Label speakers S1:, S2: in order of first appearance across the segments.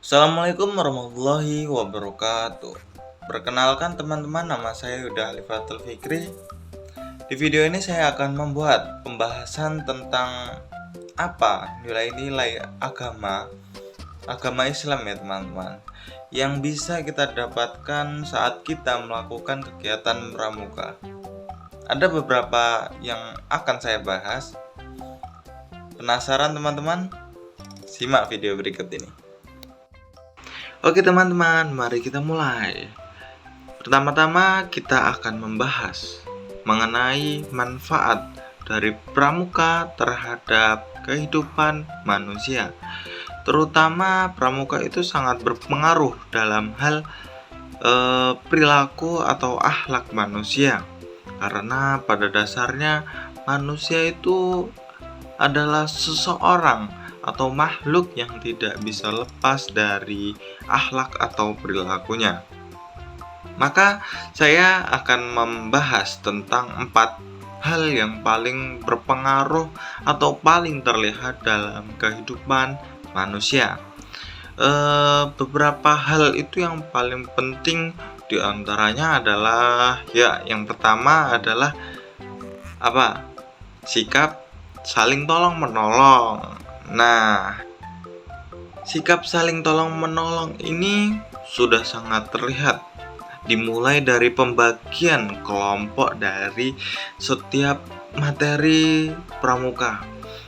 S1: Assalamualaikum warahmatullahi wabarakatuh. Perkenalkan teman-teman, nama saya Yuda Alifatul Fikri. Di video ini saya akan membuat pembahasan tentang apa nilai-nilai agama Islam ya teman-teman, yang bisa kita dapatkan saat kita melakukan kegiatan pramuka. Ada beberapa yang akan saya bahas. Penasaran teman-teman? Simak video berikut ini. Oke teman-teman, mari kita mulai. Pertama-tama kita akan membahas mengenai manfaat dari pramuka terhadap kehidupan manusia. Terutama pramuka itu sangat berpengaruh dalam hal perilaku atau akhlak manusia. Karena pada dasarnya manusia itu adalah seseorang atau makhluk yang tidak bisa lepas dari akhlak atau perilakunya. Maka saya akan membahas tentang 4 hal yang paling berpengaruh atau paling terlihat dalam kehidupan manusia. Beberapa hal itu yang paling penting diantaranya adalah yang pertama adalah sikap saling tolong menolong. Nah, sikap saling tolong-menolong ini sudah sangat terlihat dimulai dari pembagian kelompok dari setiap materi pramuka.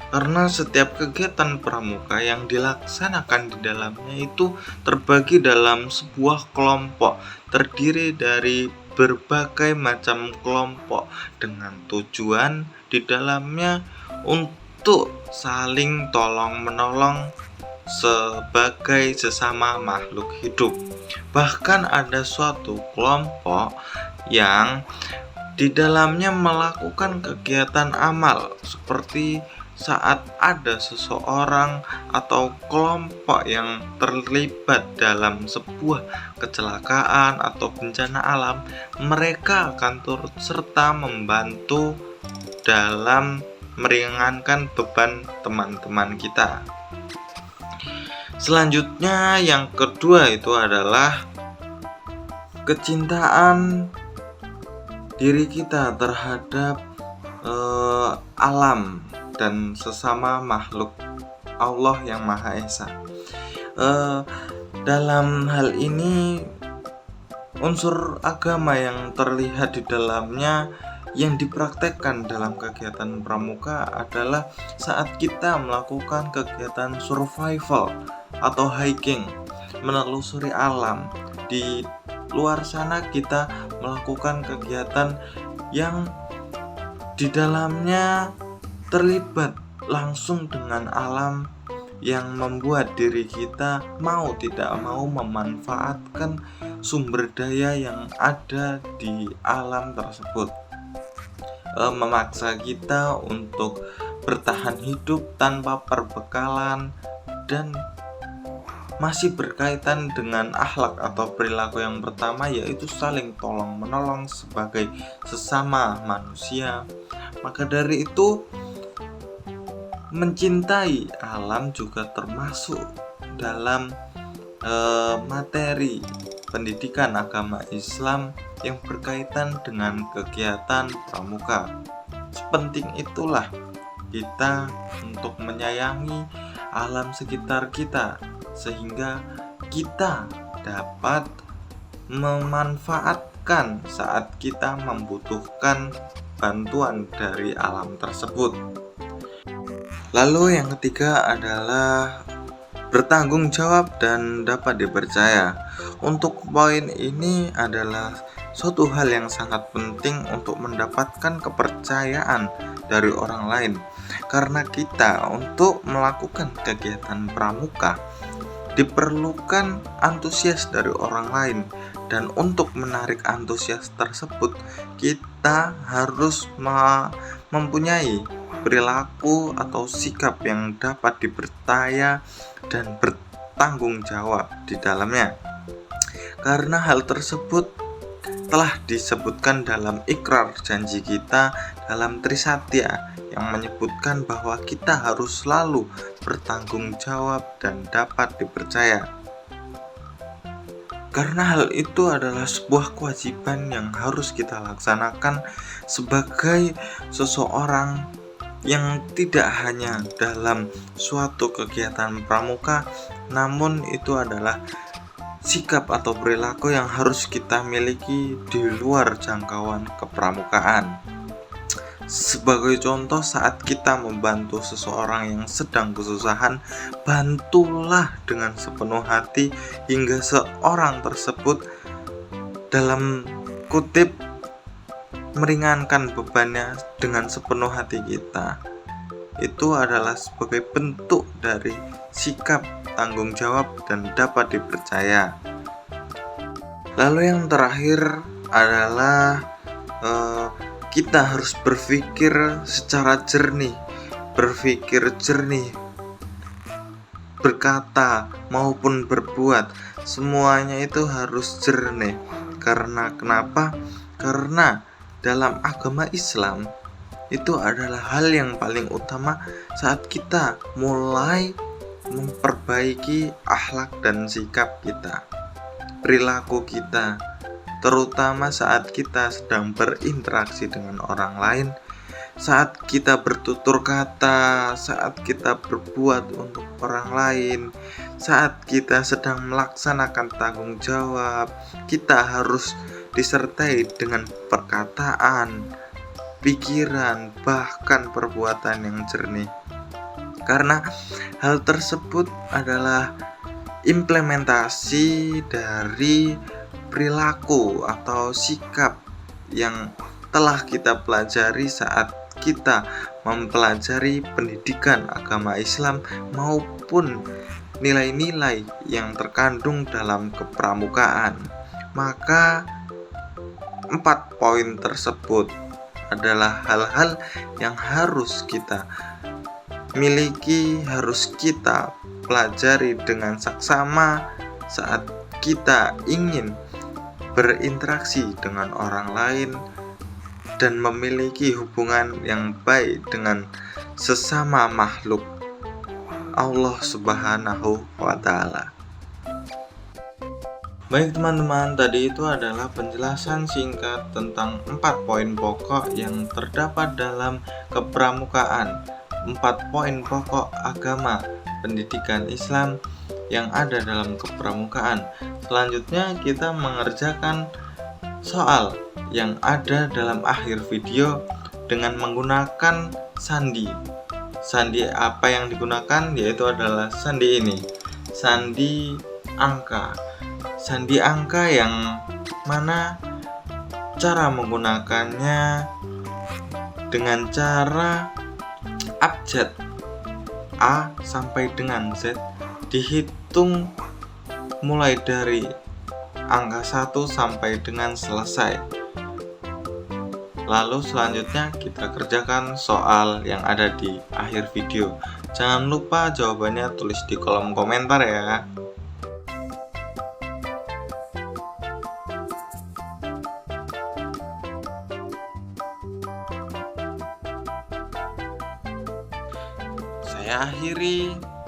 S1: Karena setiap kegiatan pramuka yang dilaksanakan di dalamnya itu terbagi dalam sebuah kelompok, terdiri dari berbagai macam kelompok dengan tujuan di dalamnya untuk saling tolong-menolong sebagai sesama makhluk hidup. Bahkan ada suatu kelompok yang di dalamnya melakukan kegiatan amal, seperti saat ada seseorang atau kelompok yang terlibat dalam sebuah kecelakaan atau bencana alam, mereka akan turut serta membantu dalam meringankan beban teman-teman kita. Selanjutnya yang kedua itu adalah kecintaan diri kita terhadap alam dan sesama makhluk Allah yang Maha Esa. Dalam hal ini unsur agama yang terlihat di dalamnya yang dipraktekkan dalam kegiatan pramuka adalah saat kita melakukan kegiatan survival atau hiking, menelusuri alam. Di luar sana kita melakukan kegiatan yang di dalamnya terlibat langsung dengan alam, yang membuat diri kita mau tidak mau memanfaatkan sumber daya yang ada di alam tersebut, memaksa kita untuk bertahan hidup tanpa perbekalan, dan masih berkaitan dengan akhlak atau perilaku yang pertama, yaitu saling tolong menolong sebagai sesama manusia. Maka dari itu, mencintai alam juga termasuk dalam materi pendidikan agama Islam yang berkaitan dengan kegiatan pramuka. Sepenting itulah kita untuk menyayangi alam sekitar kita, sehingga kita dapat memanfaatkan saat kita membutuhkan bantuan dari alam tersebut. Lalu yang ketiga adalah bertanggung jawab dan dapat dipercaya. Untuk poin ini adalah suatu hal yang sangat penting untuk mendapatkan kepercayaan dari orang lain, karena kita untuk melakukan kegiatan pramuka diperlukan antusias dari orang lain, dan untuk menarik antusias tersebut kita harus mempunyai perilaku atau sikap yang dapat dipercaya dan bertanggung jawab di dalamnya. Karena hal tersebut telah disebutkan dalam ikrar janji kita dalam Trisatya, yang menyebutkan bahwa kita harus selalu bertanggung jawab dan dapat dipercaya. karena hal itu adalah sebuah kewajiban yang harus kita laksanakan sebagai seseorang yang tidak hanya dalam suatu kegiatan pramuka, namun itu adalah sikap atau perilaku yang harus kita miliki di luar jangkauan kepramukaan. Sebagai contoh, saat kita membantu seseorang yang sedang kesusahan, bantulah dengan sepenuh hati hingga seorang tersebut dalam kutip meringankan bebannya dengan sepenuh hati kita. Itu adalah sebagai bentuk dari sikap tanggung jawab dan dapat dipercaya. Lalu yang terakhir adalah kita harus berpikir secara jernih, berkata maupun berbuat, semuanya itu harus jernih. Karena kenapa? Karena dalam agama Islam itu adalah hal yang paling utama saat kita mulai memperbaiki akhlak dan sikap kita, perilaku kita, terutama saat kita sedang berinteraksi dengan orang lain, saat kita bertutur kata, saat kita berbuat untuk orang lain, saat kita sedang melaksanakan tanggung jawab, kita harus disertai dengan perkataan, pikiran, bahkan perbuatan yang jernih. Karena hal tersebut adalah implementasi dari perilaku atau sikap yang telah kita pelajari saat kita mempelajari pendidikan agama Islam maupun nilai-nilai yang terkandung dalam kepramukaan. Maka 4 poin tersebut adalah hal-hal yang harus kita miliki, harus kita pelajari dengan saksama saat kita ingin berinteraksi dengan orang lain dan memiliki hubungan yang baik dengan sesama makhluk Allah Subhanahu wa Ta'ala. Baik teman-teman, tadi itu adalah penjelasan singkat tentang 4 poin pokok yang terdapat dalam kepramukaan, 4 poin pokok agama pendidikan Islam yang ada dalam kepramukaan. Selanjutnya kita mengerjakan soal yang ada dalam akhir video dengan menggunakan sandi. Sandi apa yang digunakan? Yaitu adalah sandi ini, sandi angka. Sandi angka yang mana cara menggunakannya dengan cara abjad A sampai dengan Z dihitung mulai dari angka 1 sampai dengan selesai. Lalu selanjutnya kita kerjakan soal yang ada di akhir video. Jangan lupa jawabannya tulis di kolom komentar ya.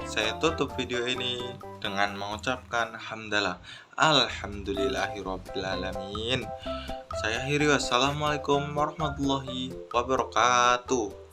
S1: Saya tutup video ini dengan mengucapkan hamdalah alhamdulillahirobbilalamin. Saya akhiri, wassalamualaikum warahmatullahi wabarakatuh.